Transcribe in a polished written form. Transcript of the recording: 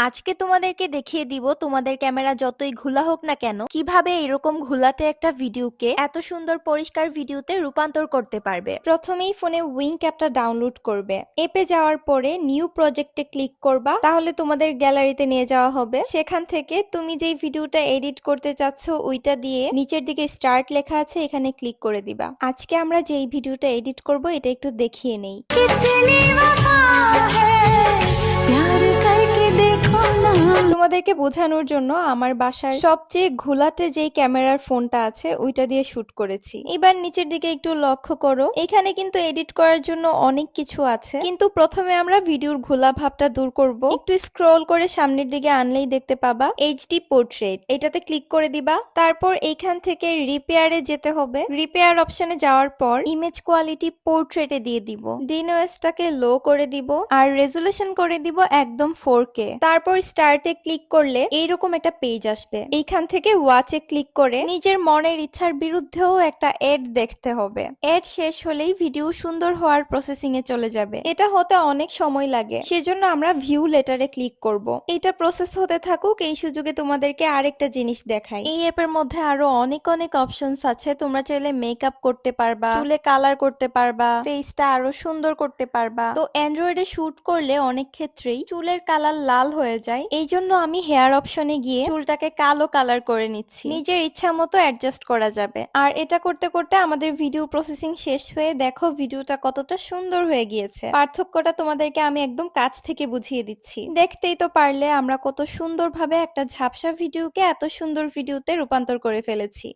আজকে তোমাদেরকে দেখিয়ে দিব তোমাদের ক্যামেরা যতই ঘোলা হোক না কেন কিভাবে এরকম ঘোলাটে একটা ভিডিওকে এত সুন্দর পরিষ্কার ভিডিওতে রূপান্তর করতে পারবে। প্রথমেই ফোনে উইঙ্ক অ্যাপটা ডাউনলোড করবে। অ্যাপে যাওয়ার পরে নিউ প্রজেক্টে ক্লিক করবা, তাহলে তোমাদের গ্যালারিতে নিয়ে যাওয়া হবে। সেখান থেকে তুমি যেই ভিডিওটা এডিট করতে চাচ্ছ ওইটা দিয়ে নিচের দিকে স্টার্ট লেখা আছে, এখানে ক্লিক করে দিবা। আজকে আমরা যেই ভিডিওটা এডিট করব এটা একটু দেখিয়ে নেই। তোমাদেরকে বোঝানোর জন্য আমার বাসার সবচেয়ে ঘোলাটে যেই ক্যামেরার ফোনটা আছে ওইটা দিয়ে শুট করেছি। এবার নিচের দিকে একটু লক্ষ্য করো, এখানে কিন্তু এডিট করার জন্য অনেক কিছু আছে, কিন্তু প্রথমে আমরা ভিডিওর ঘোলা ভাবটা দূর করব। একটু স্ক্রল করে সামনের দিকে আনলেই দেখতে পাবা এইচডি পোর্ট্রেট, এটাতে ক্লিক করে দিবা। তারপর এইখান থেকে রিপেয়ারে যেতে হবে। রিপেয়ার অপশনে যাওয়ার পর ইমেজ কোয়ালিটি পোর্ট্রেটে দিয়ে দিব। ডিএনএসটাকে লো করে দিব আর রেজুলেশন করে দিব একদম 4K। তারপর স্টার্টে ক্লিক করলে এইরকম একটা পেজ আসবে। এইখান থেকে ওয়াচে ক্লিক করে নিজের মনের ইচ্ছার বিরুদ্ধেও একটা এড দেখতে হবে। এড শেষ হলেই ভিডিও সুন্দর হওয়ার প্রসেসিং এ চলে যাবে। এটা হতে অনেক সময় লাগে, সেজন্য আমরা ভিউ লেটারে ক্লিক করব। এটা প্রসেস হতে থাকুক, এই সুযোগে তোমাদেরকে আরেকটা জিনিস দেখাই। এই অ্যাপের মধ্যে আরো অনেক অনেক অপশনস আছে। তোমরা চাইলে মেকআপ করতে পারবা, চুলে কালার করতে পারবা, ফেসটা আরো সুন্দর করতে পারবা। তো অ্যান্ড্রয়েডে শুট করলে অনেক ক্ষেত্রেই চুলের কালার লাল হয়ে যায়, এই জন্য আমি হেয়ার অপশনে গিয়ে চুলটাকে কালো কালার করে নিচ্ছি। নিজের ইচ্ছা মতো অ্যাডজাস্ট করা যাবে। আর এটা করতে করতে আমাদের ভিডিও প্রসেসিং শেষ হয়ে দেখো ভিডিওটা কতটা সুন্দর হয়ে গিয়েছে। পার্থক্যটা তোমাদেরকে আমি একদম কাছ থেকে বুঝিয়ে দিচ্ছি। দেখতেই তো পারলে আমরা কত সুন্দরভাবে একটা ঝাপসা ভিডিওকে এত সুন্দর ভিডিওতে রূপান্তর করে ফেলেছি।